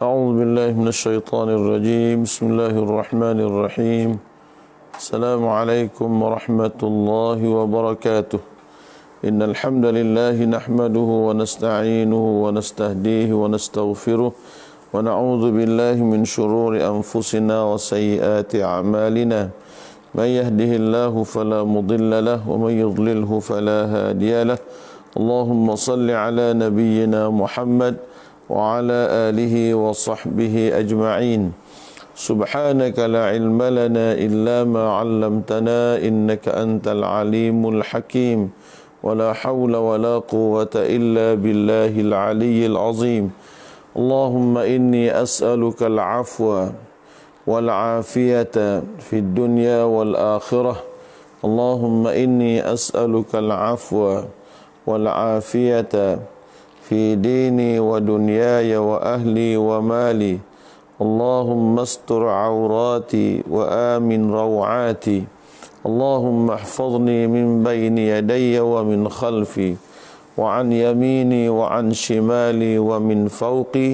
أعوذ بالله من الشيطان الرجيم. بسم الله الرحمن الرحيم. السلام عليكم ورحمة الله وبركاته. إن الحمد لله نحمده ونستعينه ونستهديه ونستغفره ونعوذ بالله من شرور أنفسنا وسيئات أعمالنا. من يهده الله فلا مضل له ومن يضلله فلا هادي له. اللهم صل على نبينا محمد وعلى آله وصحبه أجمعين. سبحانك لا علم لنا إلا ما علمتنا إنك أنت العليم الحكيم. ولا حول ولا قوة إلا بالله العلي العظيم. اللهم إني أسألك العفو والعافية في الدنيا والآخرة. اللهم إني أسألك العفو والعافية في ديني ودنياي وأهلي ومالي. اللهم استر عوراتي وآمن روعاتي. اللهم احفظني من بين يدي ومن خلفي وعن يميني وعن شمالي ومن فوقي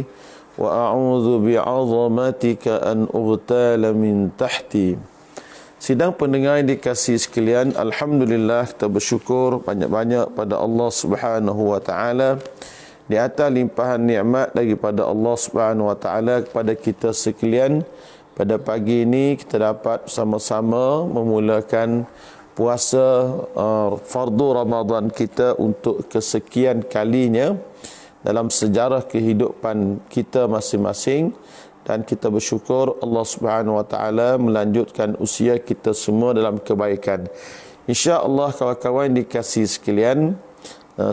وأعوذ بعظمتك أن أغتال من تحتي. Sidang pendengar yang dikasihi sekalian, alhamdulillah kita bersyukur banyak-banyak pada Allah Subhanahu wa taala di atas limpahan nikmat daripada Allah Subhanahu wa taala kepada kita sekalian. Pada pagi ini kita dapat sama-sama memulakan puasa fardu Ramadan kita untuk kesekian kalinya dalam sejarah kehidupan kita masing-masing. Dan kita bersyukur Allah Subhanahu wa taala melanjutkan usia kita semua dalam kebaikan. Insya-Allah kawan-kawan dikasihi sekalian,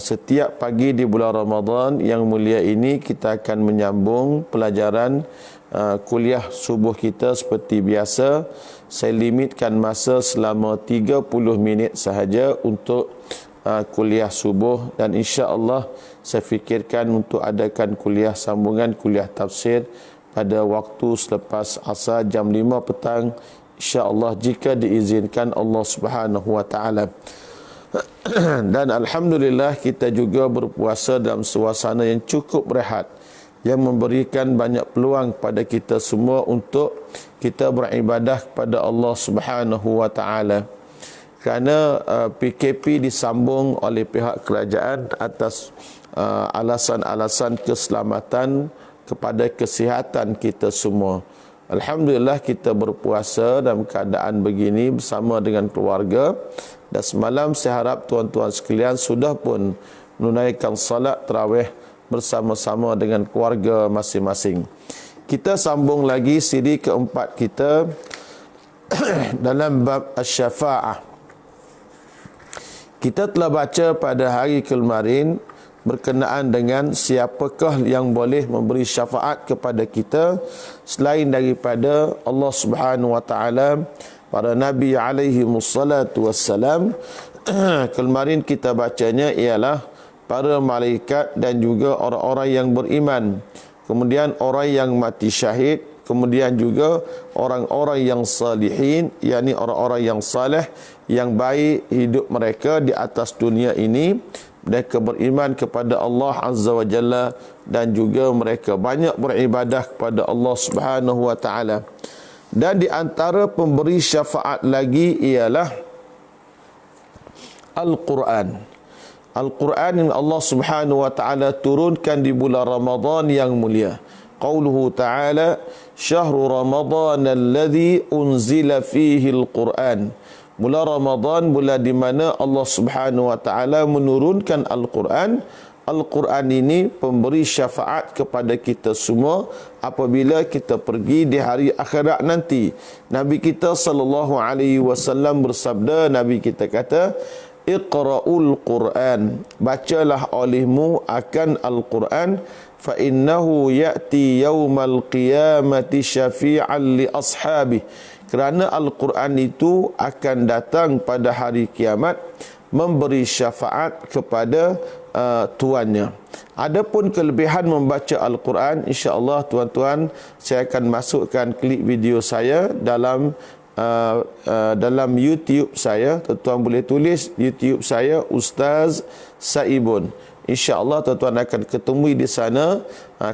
setiap pagi di bulan Ramadan yang mulia ini kita akan menyambung pelajaran kuliah subuh kita seperti biasa. Saya limitkan masa selama 30 minit sahaja untuk kuliah subuh, dan insya-Allah saya fikirkan untuk adakan kuliah sambungan kuliah tafsir pada waktu selepas asar jam 5 petang, insya-Allah jika diizinkan Allah Subhanahu wa taala. Dan alhamdulillah kita juga berpuasa dalam suasana yang cukup rehat, yang memberikan banyak peluang kepada kita semua untuk kita beribadah kepada Allah Subhanahu wa taala. Kerana PKP disambung oleh pihak kerajaan atas alasan-alasan keselamatan kepada kesihatan kita semua. Alhamdulillah kita berpuasa dalam keadaan begini bersama dengan keluarga. Dan semalam saya harap tuan-tuan sekalian sudah pun menunaikan salat tarawih bersama-sama dengan keluarga masing-masing. Kita sambung lagi siri keempat kita dalam bab asy-syafa'ah. Kita telah baca pada hari kemarin berkenaan dengan siapakah yang boleh memberi syafaat kepada kita selain daripada Allah Subhanahu wa taala, para nabi alaihi wassalatu wassalam. Kemarin kita bacanya ialah para malaikat dan juga orang-orang yang beriman, kemudian orang yang mati syahid, kemudian juga orang-orang yang salihin, yakni orang-orang yang saleh, yang baik hidup mereka di atas dunia ini, mereka beriman kepada Allah Azza wa Jalla dan juga mereka banyak beribadah kepada Allah Subhanahu wa taala. Dan di antara pemberi syafaat lagi ialah Al-Quran. Al-Quran yang Allah Subhanahu wa taala turunkan di bulan Ramadan yang mulia. Qauluhu ta'ala, "Syahrul Ramadan alladzi unzila fihi al-Quran." Bulan Ramadan, bulan di mana Allah Subhanahu wa taala menurunkan Al-Quran. Al-Quran ini pemberi syafaat kepada kita semua apabila kita pergi di hari akhirat nanti. Nabi kita sallallahu alaihi wasallam bersabda, Nabi kita kata, "Iqra'ul Quran." Bacalah olehmu akan Al-Quran, fa innahu ya'ti yaumal qiyamati syafi'an li ashabihi. Kerana Al-Quran itu akan datang pada hari kiamat memberi syafaat kepada tuannya. Adapun kelebihan membaca Al-Quran, insya-Allah tuan-tuan, saya akan masukkan klip video saya dalam YouTube saya. Tuan-tuan boleh tulis YouTube saya, Ustaz Saibun. InsyaAllah tuan-tuan akan ketemui di sana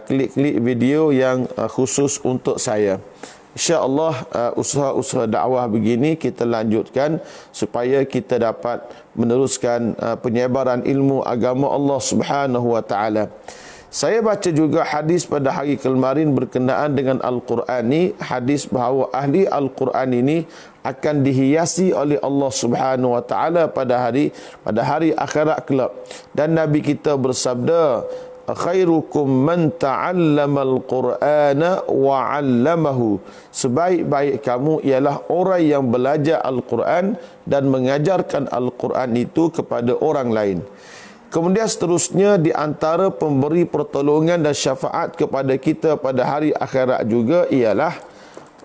klik-klik video yang khusus untuk saya. InsyaAllah usaha-usaha dakwah begini kita lanjutkan supaya kita dapat meneruskan penyebaran ilmu agama Allah Subhanahu wa taala. Saya baca juga hadis pada hari kemarin berkenaan dengan Al-Quran ni, hadis bahawa ahli Al-Quran ini akan dihiasi oleh Allah Subhanahu wa taala pada hari akhirat kelak. Dan Nabi kita bersabda, khairukum man ta'allama al-Qur'ana wa 'allamahu. Sebaik-baik kamu ialah orang yang belajar Al-Quran dan mengajarkan Al-Quran itu kepada orang lain. Kemudian seterusnya di antara pemberi pertolongan dan syafaat kepada kita pada hari akhirat juga ialah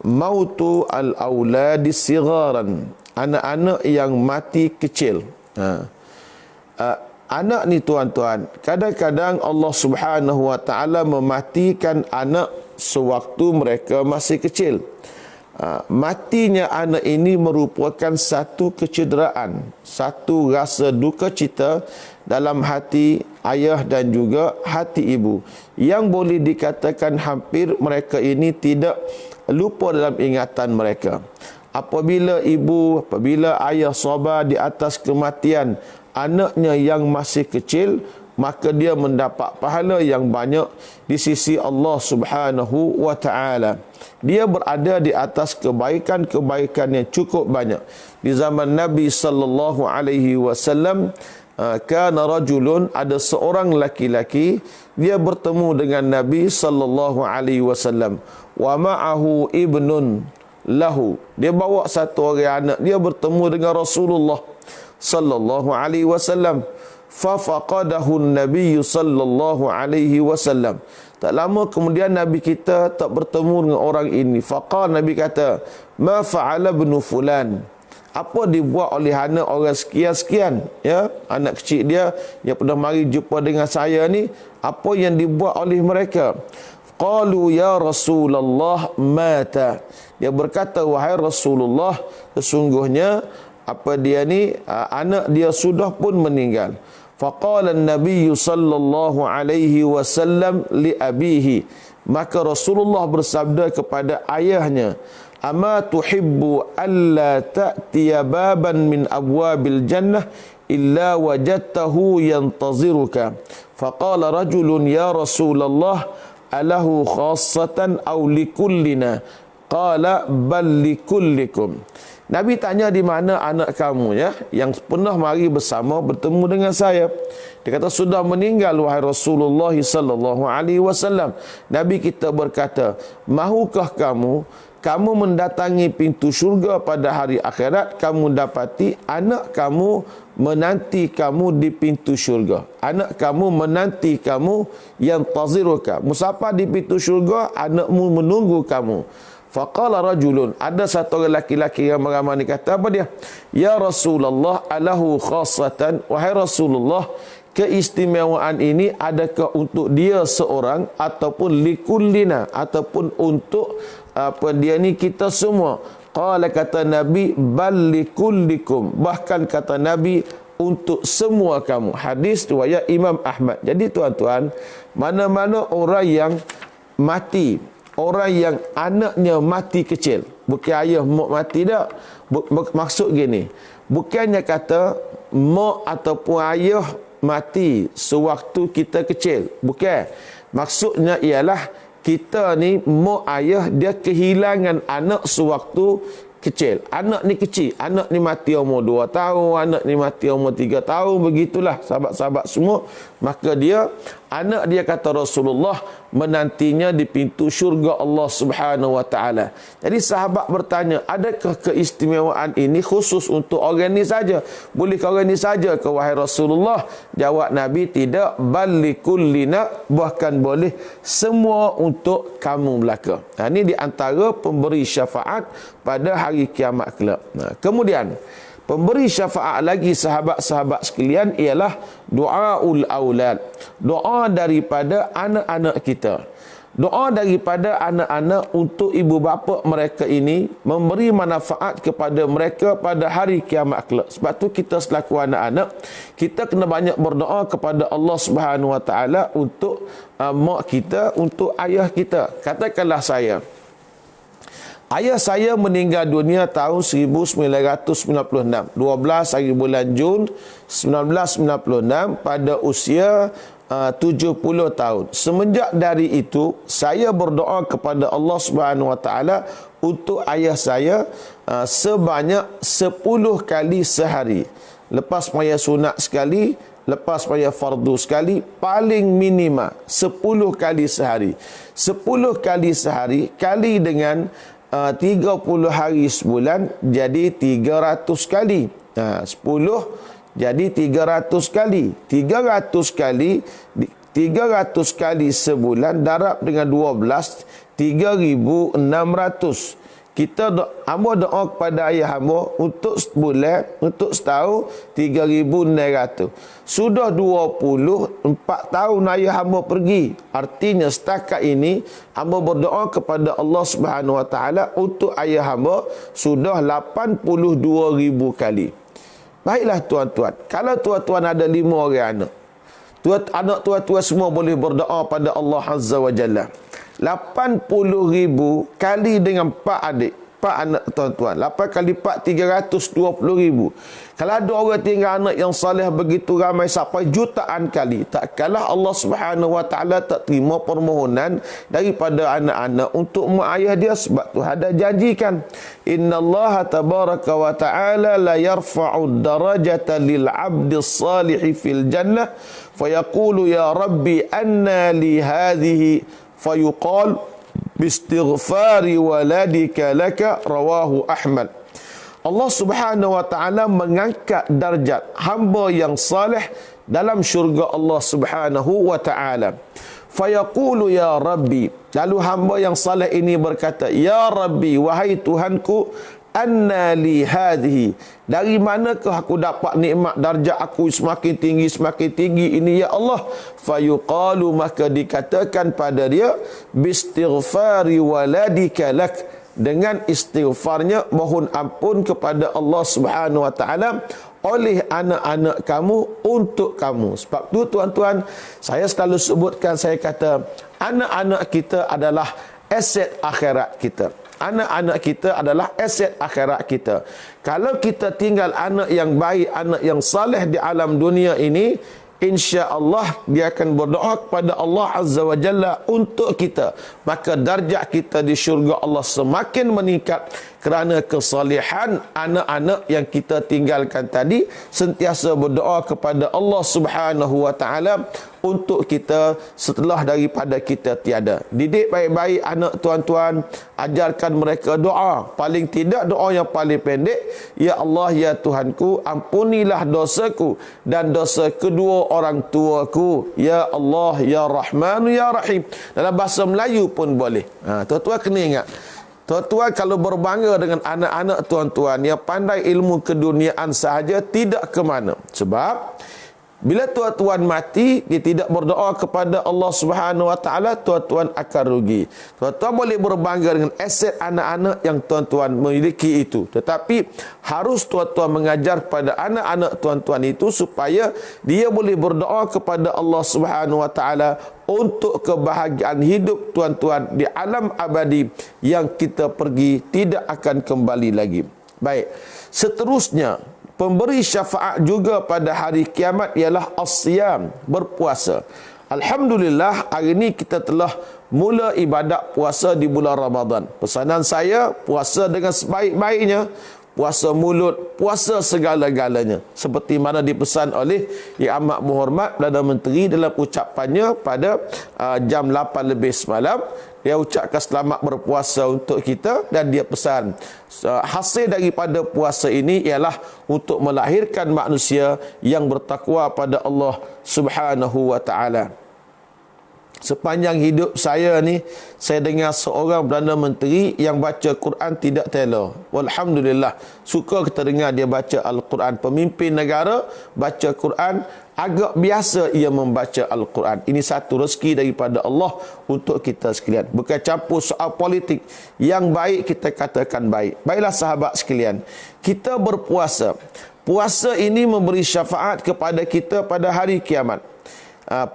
mautu al-auladi sigharan, anak-anak yang mati kecil. Anak ni tuan-tuan, kadang-kadang Allah Subhanahu wa taala mematikan anak sewaktu mereka masih kecil. Matinya anak ini merupakan satu kecederaan, satu rasa duka cita dalam hati ayah dan juga hati ibu, yang boleh dikatakan hampir mereka ini tidak lupa dalam ingatan mereka. Apabila ayah sabar di atas kematian anaknya yang masih kecil, maka dia mendapat pahala yang banyak di sisi Allah Subhanahu wa taala. Dia berada di atas kebaikan-kebaikan yang cukup banyak. Di zaman Nabi sallallahu alaihi wasallam, kana rajulun, ada seorang laki-laki, dia bertemu dengan Nabi sallallahu alaihi wasallam, wa ma'ahu ibnun lahu, dia bawa satu orang anak, dia bertemu dengan Rasulullah sallallahu alaihi wasallam. Fa faqadahu an-nabiy sallallahu alaihi wasallam. Tak lama kemudian Nabi kita tak bertemu dengan orang ini. Faqal, Nabi kata, ma fa'ala ibnu fulan, apa dibuat oleh anak orang sekian-sekian, ya, anak kecil dia yang pernah mari jumpa dengan saya ni, apa yang dibuat oleh mereka? Qalu ya Rasulullah mata. Dia berkata, wahai Rasulullah, sesungguhnya apa dia ni, anak dia sudah pun meninggal. Faqala an-nabiy sallallahu alaihi wasallam li abihi, maka Rasulullah bersabda kepada ayahnya, ama tuhibbu alla ta'tiya baban min abwabil jannah illa wajadtahu yantaziruka. Faqala rajulun ya Rasulullah alahu khassatan aw likullina? Qala bal likullikum. Nabi tanya, di mana anak kamu, ya, yang pernah mari bersama bertemu dengan saya? Dia kata, sudah meninggal wahai Rasulullah sallallahu alaihi wasallam. Nabi kita berkata, mahukah kamu mendatangi pintu syurga pada hari akhirat, kamu dapati anak kamu menanti kamu di pintu syurga. Anak kamu menanti kamu, yang taziruka, musafah di pintu syurga, anakmu menunggu kamu. Faqala rajulun, ada satu orang laki-laki yang ramai ni kata, apa dia? Ya Rasulullah alahu khassatan, wahai Rasulullah, keistimewaan ini adakah untuk dia seorang ataupun likullina, ataupun untuk apa dia ni kita semua? Qala, kata Nabi, bal likullikum, bahkan kata Nabi untuk semua kamu. Hadis riwayat Imam Ahmad. Jadi tuan-tuan, mana-mana orang yang mati, orang yang anaknya mati kecil, bukan ayah mak mati tak. Maksud gini, bukannya kata mak ataupun ayah mati sewaktu kita kecil, bukan. Maksudnya ialah kita ni, mak ayah dia kehilangan anak sewaktu kecil. Anak ni kecil, anak ni mati umur 2 tahun, anak ni mati umur 3 tahun, begitulah sahabat-sahabat semua. Maka dia, anak dia, kata Rasulullah, menantinya di pintu syurga Allah Subhanahu wa taala. Jadi sahabat bertanya, adakah keistimewaan ini khusus untuk orang ni saja? Bolehkah orang ni saja ke wahai Rasulullah? Jawab Nabi, tidak, bal likullina, bahkan boleh semua untuk kamu belaka. Ini di antara pemberi syafaat pada hari kiamat kelak. Kemudian pemberi syafaat lagi sahabat-sahabat sekalian ialah doaul aulad, doa daripada anak-anak kita. Doa daripada anak-anak untuk ibu bapa mereka ini memberi manfaat kepada mereka pada hari kiamat kelak. Sebab tu kita selaku anak-anak, kita kena banyak berdoa kepada Allah Subhanahu Wa Taala untuk mak kita, untuk ayah kita. Katakanlah ayah saya meninggal dunia tahun 1996, 12 hari bulan Jun 1996 pada usia 70 tahun. Semenjak dari itu, saya berdoa kepada Allah Subhanahu Wa Taala untuk ayah saya sebanyak 10 kali sehari. Lepas maya sunat sekali, lepas maya fardu sekali, paling minima 10 kali sehari. 10 kali sehari kali dengan 30 hari sebulan jadi 300 kali. 10 jadi 300 kali. 300 kali sebulan darab dengan 12, 3,600. Hamba doa kepada ayah hamba untuk sebulan, untuk setahun 3,600. Sudah 24 tahun ayah hamba pergi. Artinya setakat ini hamba berdoa kepada Allah Subhanahu Wa Taala untuk ayah hamba sudah 82,000 kali. Baiklah tuan-tuan, kalau tuan-tuan ada 5 orang anak, anak tuan-tuan semua boleh berdoa pada Allah Azza wa Jalla. 80,000 kali dengan 4 adik, 4 anak tuan-tuan. 8 kali 4, 320,000. Kalau ada orang tinggal anak yang salih begitu ramai sampai jutaan kali, takkanlah Allah Subhanahu Wa Taala tak terima permohonan daripada anak-anak untuk mak ayah dia. Sebab tu ada janjikan, innallaha tabaraka wa ta'ala la yarfa'u darajata lil 'abdis salih fil jannah fayaqulu ya rabbi anna li hadhihi fayuqal bistighfari waladika laka, rawahu Ahmad. Allah Subhanahu Wa Taala mengangkat darjat hamba yang salih dalam syurga Allah Subhanahu Wa Taala. Fayaqulu ya Rabbi, lalu hamba yang salih ini berkata, ya Rabbi, wahai Tuhanku, anna li hadhihi, dari manakah aku dapat nikmat darjat aku semakin tinggi ini ya Allah? Fayuqalu, maka dikatakan pada dia, bistighfari waladika lak, dengan istighfarnya mohon ampun kepada Allah Subhanahu Wa Taala oleh anak-anak kamu untuk kamu. Sebab tu tuan-tuan, saya selalu sebutkan, saya kata anak-anak kita adalah aset akhirat kita. Anak-anak kita adalah aset akhirat kita. Kalau kita tinggal anak yang baik, anak yang saleh di alam dunia ini, insya-Allah dia akan berdoa kepada Allah Azza wa Jalla untuk kita. Maka darjat kita di syurga Allah semakin meningkat kerana kesalihan anak-anak yang kita tinggalkan tadi sentiasa berdoa kepada Allah Subhanahu Wa Taala untuk kita setelah daripada kita tiada. Didik baik-baik anak tuan-tuan, ajarkan mereka doa. Paling tidak doa yang paling pendek, ya Allah ya Tuhanku, ampunilah dosaku dan dosa kedua orang tuaku, ya Allah ya Rahman ya Rahim. Dalam bahasa Melayu pun boleh. Tuan-tuan kena ingat, tuan-tuan kalau berbangga dengan anak-anak tuan-tuan yang pandai ilmu keduniaan sahaja, tidak ke mana. Sebab bila tuan-tuan mati, dia tidak berdoa kepada Allah Subhanahu Wa Taala, tuan-tuan akan rugi. Tuan-tuan boleh berbangga dengan aset anak-anak yang tuan-tuan miliki itu. Tetapi harus tuan-tuan mengajar pada anak-anak tuan-tuan itu supaya dia boleh berdoa kepada Allah Subhanahu Wa Taala untuk kebahagiaan hidup tuan-tuan di alam abadi yang kita pergi tidak akan kembali lagi. Baik, seterusnya pemberi syafaat juga pada hari kiamat ialah as-siyam, berpuasa. Alhamdulillah, hari ini kita telah mula ibadat puasa di bulan Ramadan. Pesanan saya, puasa dengan sebaik-baiknya, puasa mulut, puasa segala-galanya. Seperti mana dipesan oleh Yang Amat Berhormat Perdana Menteri dalam ucapannya pada jam 8 lebih semalam. Dia ucapkan selamat berpuasa untuk kita dan dia pesan hasil daripada puasa ini ialah untuk melahirkan manusia yang bertakwa pada Allah Subhanahu Wa Taala. Sepanjang hidup saya ni, saya dengar seorang Perdana Menteri yang baca Quran tidak tela. Walhamdulillah, suka kita dengar dia baca Al-Quran. Pemimpin negara baca Quran, agak biasa ia membaca Al-Quran. Ini satu rezeki daripada Allah untuk kita sekalian. Bukan campur soal politik. Yang baik kita katakan baik. Baiklah sahabat sekalian, kita berpuasa. Puasa ini memberi syafaat kepada kita pada hari kiamat.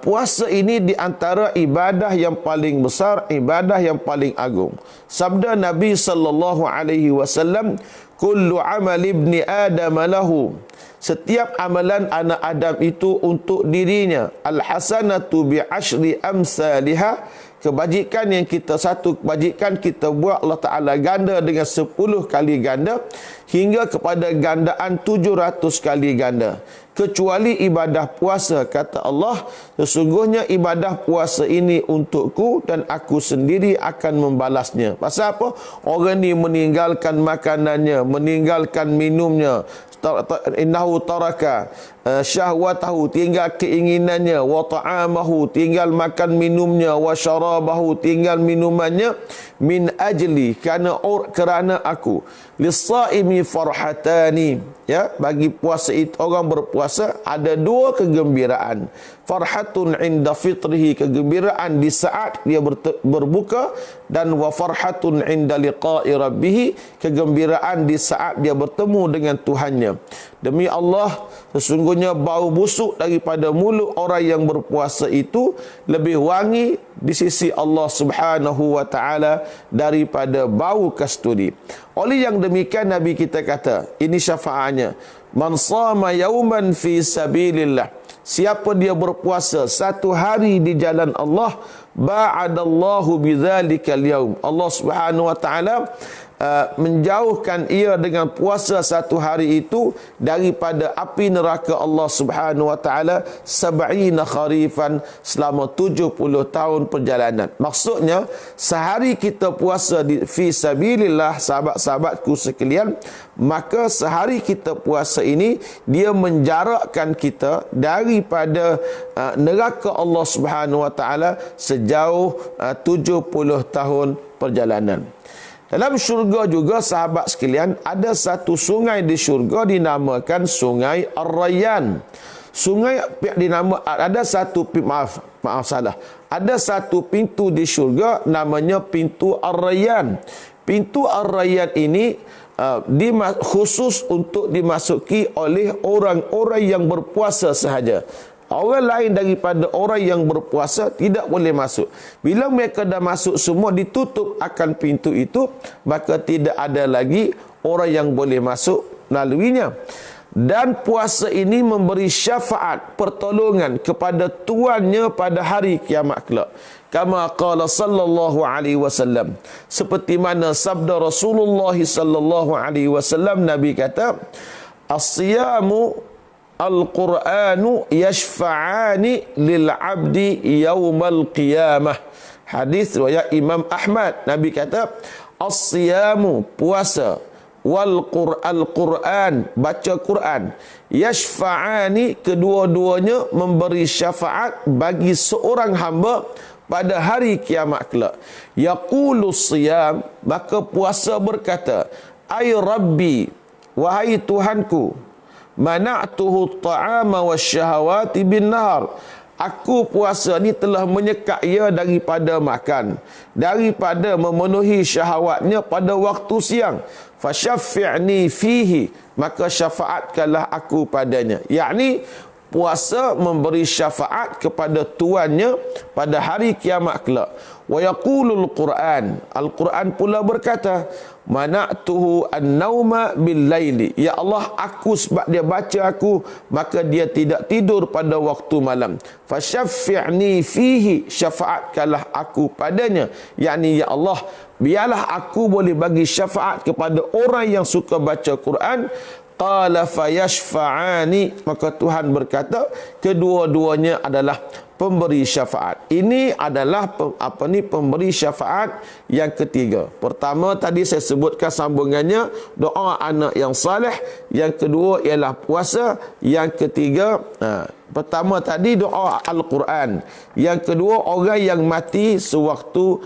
Puasa ini di antara ibadah yang paling besar, ibadah yang paling agung. Sabda Nabi sallallahu alaihi wasallam, kullu amal ibni Adam lahu. Setiap amalan anak Adam itu untuk dirinya. Al-hasanatu bi asyri amsalihah. Kebajikan yang satu kebajikan kita buat, Allah Ta'ala ganda dengan 10 kali ganda hingga kepada gandaan 700 kali ganda. Kecuali ibadah puasa, kata Allah, sesungguhnya ibadah puasa ini untukku dan aku sendiri akan membalasnya. Pasal apa? Orang ni meninggalkan makanannya, meninggalkan minumnya, innahu taraka syahwatahu, tinggal keinginannya, wa ta'amahu, tinggal makan minumnya, wa syarabahu, tinggal minumannya, min ajli, kerana aku. Lis-saimi farhatani, ya, bagi puasa itu, orang berpuasa ada 2 kegembiraan. Farhatun inda fitrihi, kegembiraan di saat dia berbuka, dan wa farhatun inda liqa'i rabbih, kegembiraan di saat dia bertemu dengan Tuhannya. Demi Allah, sesungguhnya bau busuk daripada mulut orang yang berpuasa itu lebih wangi di sisi Allah Subhanahu wa taala daripada bau kasturi. Oleh yang demikian Nabi kita kata, ini syafaatnya, man shama yauman fi sabilillah, siapa dia berpuasa satu hari di jalan Allah, ba'adallahu bidzalikal yaum, Allah Subhanahu wa taala menjauhkan ia dengan puasa satu hari itu daripada api neraka Allah Subhanahu wa taala 70 kharifan, selama 70 tahun perjalanan. Maksudnya sehari kita puasa fi sabilillah, sahabat-sahabatku sekalian, maka sehari kita puasa ini dia menjarakkan kita daripada neraka Allah Subhanahu wa taala sejauh 70 tahun perjalanan. Dalam syurga juga sahabat sekalian, ada satu sungai di syurga dinamakan Sungai Ar-Rayyan. Sungai ada satu Ada satu pintu di syurga namanya pintu Ar-Rayyan. Pintu Ar-Rayyan ini khusus untuk dimasuki oleh orang-orang yang berpuasa sahaja. Orang lain daripada orang yang berpuasa tidak boleh masuk. Bila mereka dah masuk semua, ditutup akan pintu itu, maka tidak ada lagi orang yang boleh masuk melaluinya. Dan puasa ini memberi syafaat, pertolongan kepada tuannya pada hari kiamat kelak. Kama qala sallallahu alaihi wasallam, seperti mana sabda Rasulullah sallallahu alaihi wasallam, Nabi kata, as-siyamu Al-Quranu yashfa'ani lil-'abdi yaumal qiyamah. Hadis riwayat Imam Ahmad. Nabi kata, as-siyamu, puasa, Al-Quran, baca Quran, yashfa'ani, kedua-duanya memberi syafaat bagi seorang hamba pada hari kiamat kelak. Yaqulu siyam, maka puasa berkata, ay Rabbi, wahai Tuhanku, mana'tuhu ta'ama wasyahawati bin nahar, aku puasa ni telah menyekat ia daripada makan, daripada memenuhi syahwatnya pada waktu siang. Fasyaffi'ni fihi, maka syafaatkanlah aku padanya. Yakni puasa memberi syafaat kepada tuannya pada hari kiamat kelak. Wa yaqulul Quran, Al-Quran pula berkata, mana'tuhu an-nauma bil laili, ya Allah, aku sebab dia baca aku, maka dia tidak tidur pada waktu malam. Fasyaffi'ni fihi, syafaatkanlah aku padanya. Yakni, ya Allah, biarlah aku boleh bagi syafaat kepada orang yang suka baca Quran. Qala fayashfa'ani, maka Tuhan berkata, kedua-duanya adalah pemberi syafaat. Ini adalah pemberi syafaat yang ketiga. Pertama tadi saya sebutkan sambungannya, doa anak yang saleh. Yang kedua ialah puasa. Yang ketiga, pertama tadi doa Al-Quran. Yang kedua, orang yang mati sewaktu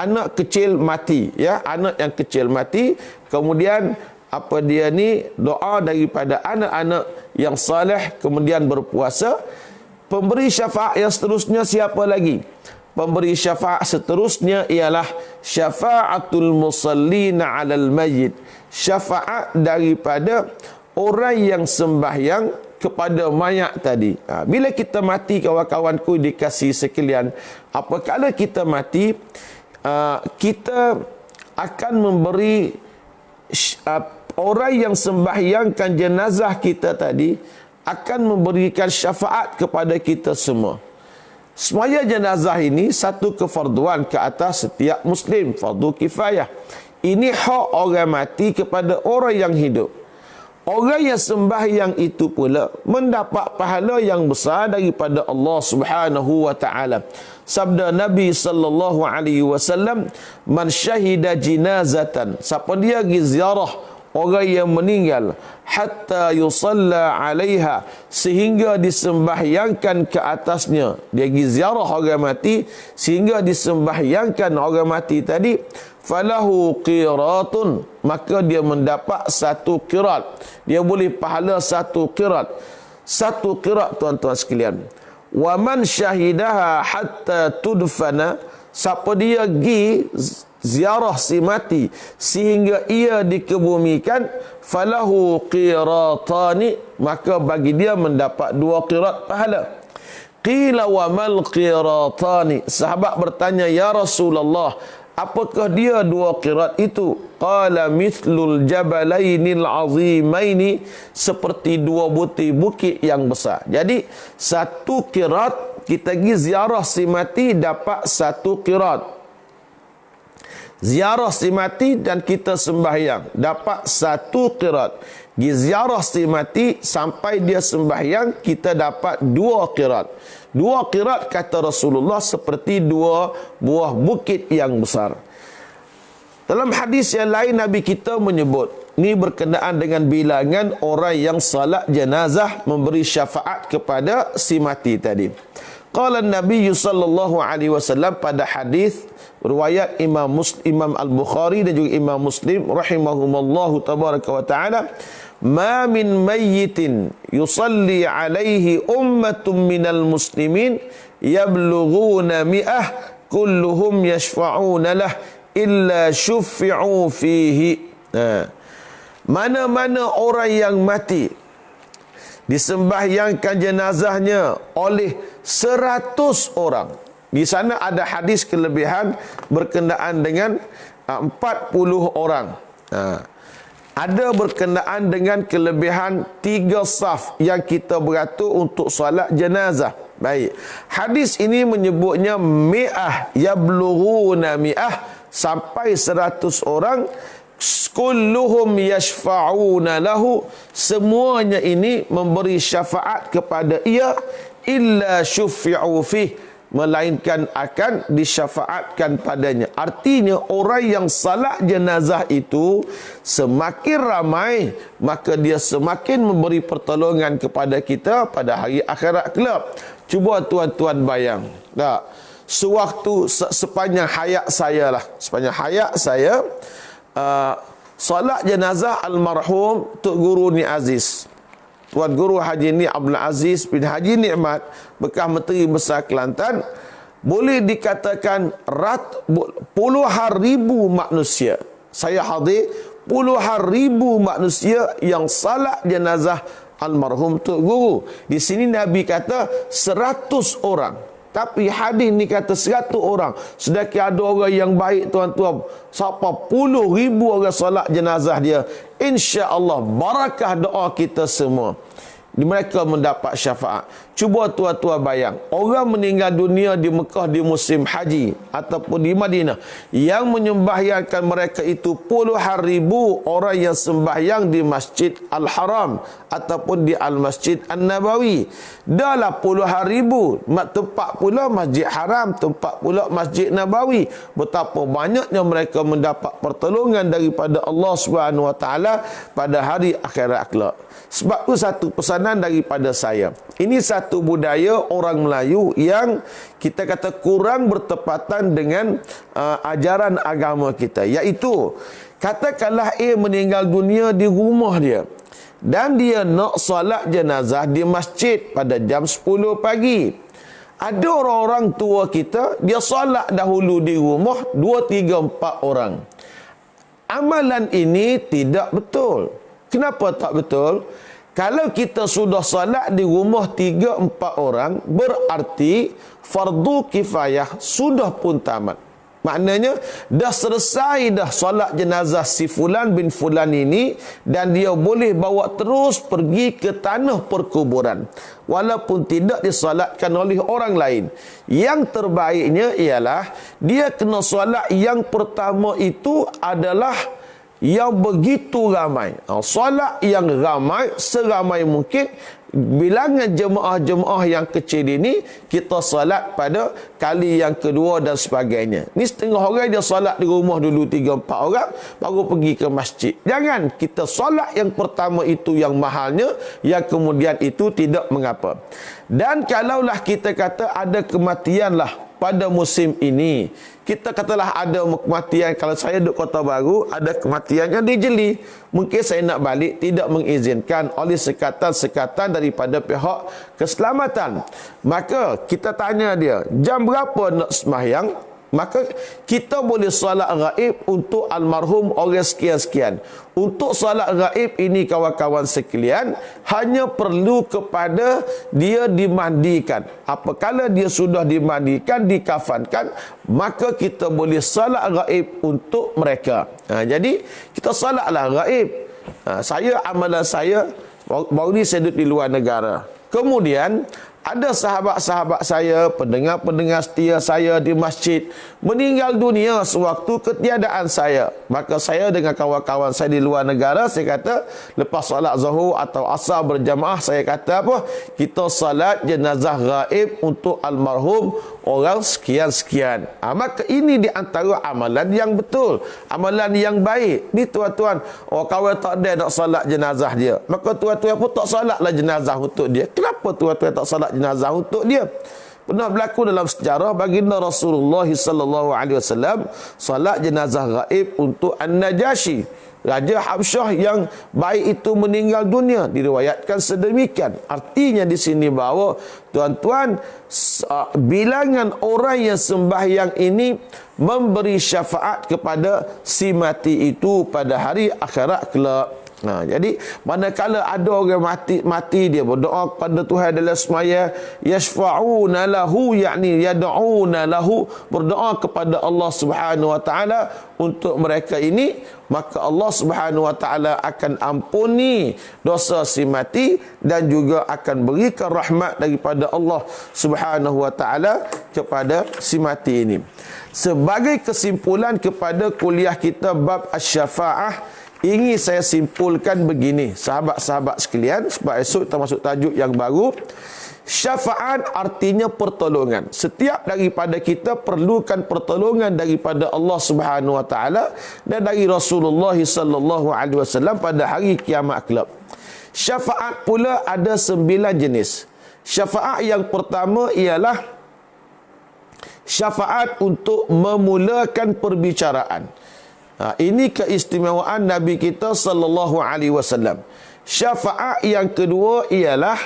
anak kecil mati, ya, anak yang kecil mati. Kemudian dia ni doa daripada anak-anak yang saleh, kemudian berpuasa. Pemberi syafaat yang seterusnya siapa lagi? Pemberi syafaat seterusnya ialah syafaatul musallina 'alal mayyit. Syafaat daripada orang yang sembahyang kepada mayat tadi. Bila kita mati, kawan-kawanku dikasih sekalian, apabila kita mati, kita akan memberi orang yang sembahyangkan jenazah kita tadi akan memberikan syafaat kepada kita semua. Semaya jenazah ini satu kefarduan ke atas setiap Muslim, fardu kifayah. Ini hak orang mati kepada orang yang hidup. Orang yang sembahyang itu pula mendapat pahala yang besar daripada Allah Subhanahu wa taala. Sabda Nabi sallallahu alaihi wasallam, "Man syahida jinazatan", siapa dia pergi ziarah orang yang meninggal, hatta yusalla 'alaiha, sehingga disembahyangkan ke atasnya. Dia pergi ziarah orang mati sehingga disembahyangkan orang mati tadi, falahu qiratun, maka dia mendapat satu qirat. Dia boleh pahala satu qirat. Satu qirat, tuan-tuan sekalian. Wa man syahidaha hatta tudfana, siapa dia pergi ziarah si mati sehingga ia dikebumikan, falahu qiratani, maka bagi dia mendapat 2 qirat pahala. Qila wa mal qiratani, sahabat bertanya, ya Rasulullah, apakah dia 2 qirat itu? Qala mithlul jabalainil azimaini, seperti 2 butir bukit yang besar. Jadi 1 qirat, kita pergi ziarah si mati dapat 1 qirat. Ziarah si mati dan kita sembahyang dapat 1 qirat. Ziarah si mati sampai dia sembahyang kita dapat 2 qirat. 2 qirat kata Rasulullah seperti 2 buah bukit yang besar. Dalam hadis yang lain Nabi kita menyebut, ini berkenaan dengan bilangan orang yang salat jenazah memberi syafaat kepada si mati tadi. Qala Nabi sallallahu alaihi wasallam, pada hadis riwayat Imam Al-Bukhari dan juga Imam Muslim rahimahumallahu tabaraka wa taala, ma min mayyitin yusalli alaihi ummatun minal muslimin yablughuna mi'ah kulluhum yashfa'una lah illa syuffi'u fihi. Mana-mana orang yang mati disembahyangkan jenazahnya oleh 100 orang. Di sana ada hadis kelebihan berkenaan dengan 40 orang. Ada berkenaan dengan kelebihan 3 saf yang kita beratur untuk solat jenazah. Baik. Hadis ini menyebutnya mi'ah, yablughuna mi'ah, sampai 100 orang. Kulluhum yashfa'una lahu, semuanya ini memberi syafaat kepada ia, illa syuffi'u fih, melainkan akan disyafaatkan padanya. Artinya orang yang salat jenazah itu semakin ramai, maka dia semakin memberi pertolongan kepada kita pada hari akhirat kelak. Cuba tuan-tuan bayang, tak? Sewaktu sepanjang hayat saya lah, sepanjang hayat saya, salat jenazah almarhum Tok Guru Ni Aziz, Tuan Guru Haji Ni Abdul Aziz bin Haji Nikmat, bekas Menteri Besar Kelantan, boleh dikatakan puluhan ribu manusia. Saya hadir, puluhan ribu manusia yang salat jenazah almarhum Tok Guru. Di sini Nabi kata 100 orang. Tapi hadis ni kata 100 orang. Sedangkan ada orang yang baik, tuan-tuan, sampai puluh ribu orang solat jenazah dia. Insya Allah barakah doa kita semua, mereka mendapat syafaat. Cuba tuan-tuan bayang, orang meninggal dunia di Mekah di musim haji ataupun di Madinah, yang menyembahyangkan mereka itu puluhan ribu orang yang sembahyang di Masjid Al-Haram ataupun di Al-Masjid An-Nabawi. Dahlah puluhan ribu, tempat pula Masjid Haram, tempat pula Masjid Nabawi. Betapa banyaknya mereka mendapat pertolongan daripada Allah Subhanahu Wa Taala pada hari akhirat kelak. Sebab itu satu pesanan daripada saya. Ini satu budaya orang Melayu yang kita kata kurang bertepatan dengan ajaran agama kita. Iaitu, katakanlah meninggal dunia di rumah dia, dan dia nak solat jenazah di masjid pada jam 10 pagi. Ada orang-orang tua kita, dia solat dahulu di rumah 2, 3, 4 orang. Amalan ini tidak betul. Kenapa tak betul? Kalau kita sudah salat di rumah 3, 4 orang, berarti fardu kifayah sudah pun tamat. Maknanya dah selesai dah salat jenazah si fulan bin fulan ini, dan dia boleh bawa terus pergi ke tanah perkuburan walaupun tidak disalatkan oleh orang lain. Yang terbaiknya ialah dia kena solat yang pertama itu adalah yang begitu ramai. Solat yang ramai, seramai mungkin. Bilangan jemaah-jemaah yang kecil ini, kita solat pada kali yang kedua dan sebagainya. Ni setengah orang dia solat di rumah dulu 3, 4 orang, baru pergi ke masjid. Jangan kita solat yang pertama itu yang mahalnya, yang kemudian itu tidak mengapa. Dan kalaulah kita kata ada kematian lah pada musim ini, kita katalah ada kematian, kalau saya duduk Kota Baru, ada kematiannya di Jeli, mungkin saya nak balik tidak mengizinkan oleh sekatan-sekatan daripada pihak keselamatan. Maka kita tanya dia, jam berapa nak sembahyang? Maka kita boleh solat gaib untuk almarhum orang sekian-sekian. Untuk solat gaib ini kawan-kawan sekalian, hanya perlu kepada dia dimandikan. Apabila dia sudah dimandikan, dikafankan, maka kita boleh solat gaib untuk mereka. Jadi kita solatlah gaib. Amalan saya, baru ni saya duduk di luar negara. Kemudian ada sahabat-sahabat saya, pendengar-pendengar setia saya di masjid, meninggal dunia sewaktu ketiadaan saya. Maka saya dengan kawan-kawan saya di luar negara, saya kata, lepas solat zuhur atau asar berjamaah, saya kata apa? Kita solat jenazah gaib untuk almarhum orang sekian-sekian. Maka ini di antara amalan yang betul, amalan yang baik. Ni tuan-tuan, kawan tak ada nak solat jenazah dia, maka tuan-tuan pun tak solatlah jenazah untuk dia. Kenapa tuan-tuan tak solat jenazah untuk dia? Pernah berlaku dalam sejarah, baginda Rasulullah sallallahu alaihi wasallam solat jenazah gaib untuk An-Najashi, Raja Habsyah yang baik itu meninggal dunia. Diriwayatkan sedemikian. Artinya di sini bahawa tuan-tuan, bilangan orang yang sembahyang ini memberi syafaat kepada si mati itu pada hari akhirat kelak. Jadi manakala ada orang mati dia berdoa kepada Tuhan dalam semaya, yashfa'una lahu, yakni yad'una lahu, berdoa kepada Allah Subhanahu Wa Taala untuk mereka ini, maka Allah Subhanahu Wa Taala akan ampuni dosa si mati dan juga akan berikan rahmat daripada Allah Subhanahu Wa Taala kepada si mati ini. Sebagai kesimpulan kepada kuliah kita bab asy-syafa'ah, ingin saya simpulkan begini, sahabat-sahabat sekalian, sebab esok kita masuk tajuk yang baru. Syafaat artinya pertolongan. Setiap daripada kita perlukan pertolongan daripada Allah Subhanahu Wa Taala dan dari Rasulullah sallallahu alaihi wasallam pada hari kiamat kelak. Syafaat pula ada 9 jenis. Syafaat yang pertama ialah syafaat untuk memulakan perbicaraan. Ini keistimewaan Nabi kita sallallahu alaihi wasallam. Syafaat yang kedua ialah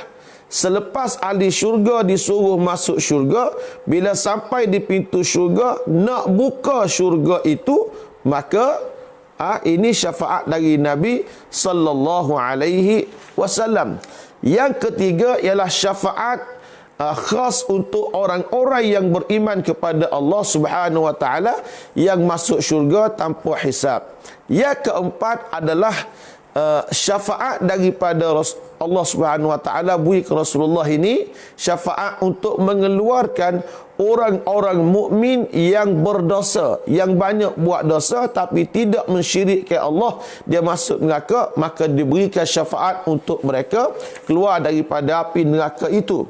selepas ahli syurga disuruh masuk syurga, bila sampai di pintu syurga nak buka syurga itu, maka ini syafaat dari Nabi sallallahu alaihi wasallam. Yang ketiga ialah syafaat khas untuk orang-orang yang beriman kepada Allah Subhanahu Wa Taala yang masuk syurga tanpa hisab. Yang keempat adalah syafaat daripada Allah Subhanahu Wa Taala beri ke Rasulullah ini syafaat untuk mengeluarkan orang-orang mukmin yang berdosa, yang banyak buat dosa tapi tidak mensyirikkan Allah, dia masuk neraka, maka diberikan syafaat untuk mereka keluar daripada api neraka itu.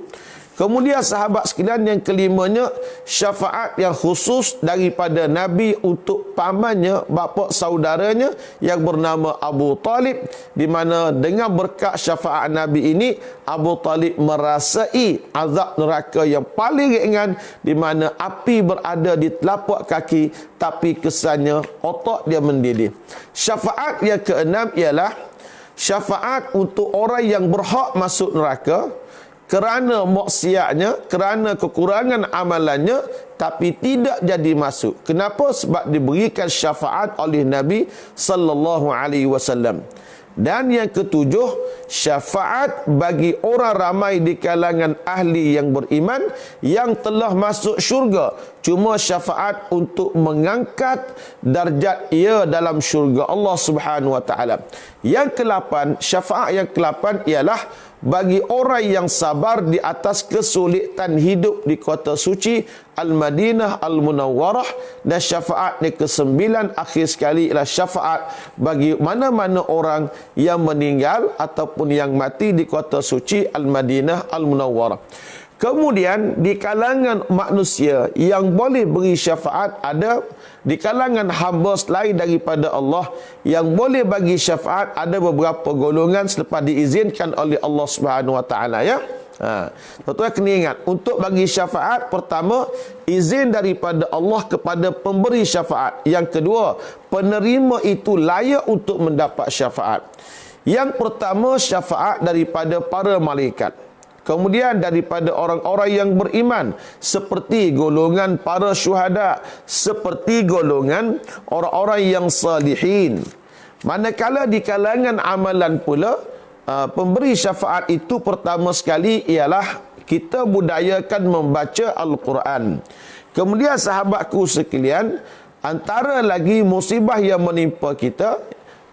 Kemudian sahabat sekalian, yang kelimanya syafaat yang khusus daripada Nabi untuk pamannya, bapa saudaranya yang bernama Abu Talib, di mana dengan berkat syafaat Nabi ini Abu Talib merasai azab neraka yang paling ringan, di mana api berada di telapak kaki tapi kesannya otak dia mendidih. Syafaat yang keenam ialah syafaat untuk orang yang berhak masuk neraka kerana maksiatnya, kerana kekurangan amalannya, tapi tidak jadi masuk. Kenapa? Sebab diberikan syafaat oleh Nabi sallallahu alaihi wasallam. Dan yang ketujuh, syafaat bagi orang ramai di kalangan ahli yang beriman yang telah masuk syurga. Cuma syafaat untuk mengangkat darjat ia dalam syurga Allah Subhanahu Wa Taala. Yang ke-8, syafaat yang ke-8 ialah bagi orang yang sabar di atas kesulitan hidup di kota suci Al-Madinah Al-Munawwarah. Dan syafaat yang ke-9 akhir sekali ialah syafaat bagi mana-mana orang yang meninggal ataupun yang mati di kota suci Al-Madinah Al-Munawwarah. Kemudian di kalangan manusia yang boleh beri syafaat ada, di kalangan hamba selain daripada Allah yang boleh bagi syafaat ada beberapa golongan selepas diizinkan oleh Allah Subhanahu Wa Taala, ya. Tuan-tuan kena ingat, untuk bagi syafaat, pertama izin daripada Allah kepada pemberi syafaat. Yang kedua, penerima itu layak untuk mendapat syafaat. Yang pertama, syafaat daripada para malaikat. Kemudian daripada orang-orang yang beriman, seperti golongan para syuhada, seperti golongan orang-orang yang salihin. Manakala di kalangan amalan pula, pemberi syafaat itu pertama sekali ialah kita budayakan membaca Al-Quran. Kemudian sahabatku sekalian, antara lagi musibah yang menimpa kita,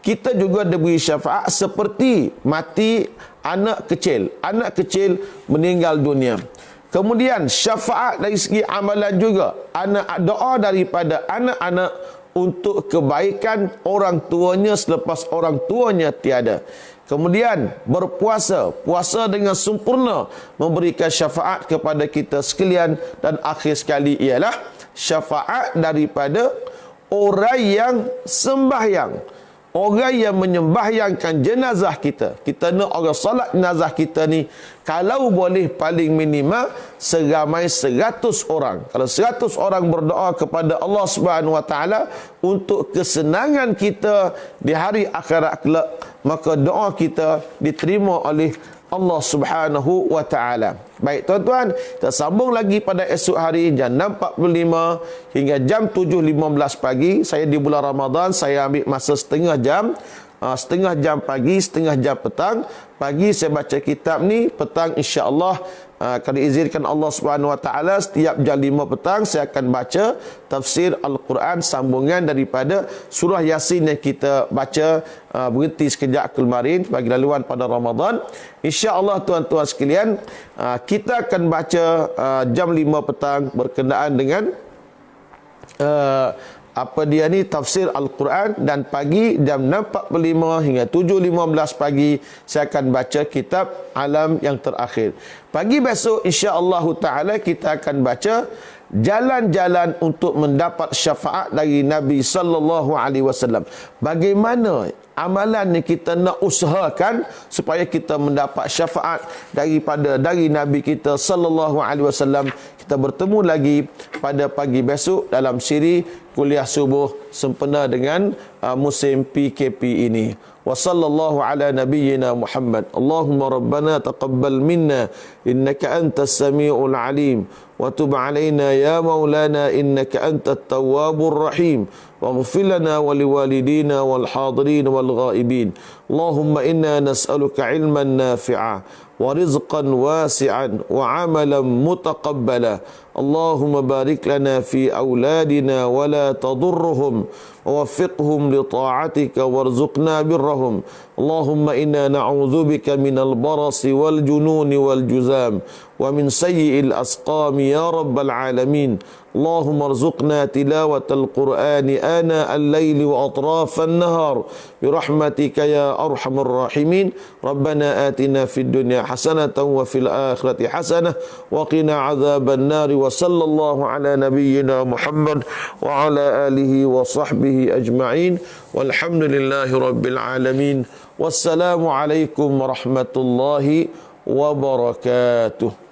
kita juga diberi syafaat seperti mati anak kecil meninggal dunia. Kemudian syafaat dari segi amalan juga, doa daripada anak-anak untuk kebaikan orang tuanya selepas orang tuanya tiada. Kemudian berpuasa, puasa dengan sempurna memberikan syafaat kepada kita sekalian. Dan akhir sekali ialah syafaat daripada orang yang sembahyang, orang yang menyembahyangkan jenazah kita. Kita nak orang solat jenazah kita ni, kalau boleh paling minima seramai 100 orang. Kalau 100 orang berdoa kepada Allah Subhanahu Wa Taala untuk kesenangan kita di hari akhirat kelak, maka doa kita diterima oleh Allah Subhanahu Wa Taala. Baik tuan-tuan, kita sambung lagi pada esok hari jam 6.45 hingga jam 7.15 pagi. Saya di bulan Ramadan, saya ambil masa setengah jam pagi, setengah jam petang. Pagi saya baca kitab ni, petang insya-Allah kalau diizinkan Allah Subhanahu Wa Taala setiap jam 5 petang saya akan baca tafsir Al-Quran, sambungan daripada surah Yasin yang kita baca berhenti sekejap kemarin bagi laluan pada Ramadan. Insya-Allah tuan-tuan sekalian, kita akan baca jam 5 petang berkenaan dengan tafsir Al-Quran, dan pagi jam 6.45 hingga 7.15 pagi saya akan baca kitab Alam yang Terakhir. Pagi besok insya-Allah taala kita akan baca jalan-jalan untuk mendapat syafaat dari Nabi sallallahu alaihi wasallam. Bagaimana amalan yang kita nak usahakan supaya kita mendapat syafaat dari Nabi kita sallallahu alaihi wasallam. Kita bertemu lagi pada pagi besok dalam siri kuliah subuh sempena dengan musim PKP ini. Wa sallallahu ala nabiyyina Muhammad. Allahumma rabbana taqabbal minna innaka antas samiul alim wa tub alaina ya maulana innaka antat tawwabur rahim. واغفر لنا ولوالدينا والحاضرين والغائبين. اللهم إنا نسألك علما نافعا ورزقا واسعا وعملا متقبلا. اللهم بارك لنا في أولادنا ولا تضرهم ووفقهم لطاعتك وارزقنا برهم. اللهم إنا نعوذ بك من البرص والجنون والجذام ومن سيء الأسقام يا رب العالمين. اللهم ارزقنا تلاوة القرآن آناء الليل وأطراف النهار برحمتك يا أرحم الراحمين. ربنا آتنا في الدنيا حسنة وفي الآخرة حسنة وقنا عذاب النار. وصلى الله على نبينا محمد وعلى آله وصحبه أجمعين والحمد لله رب العالمين. والسلام عليكم ورحمة الله وبركاته.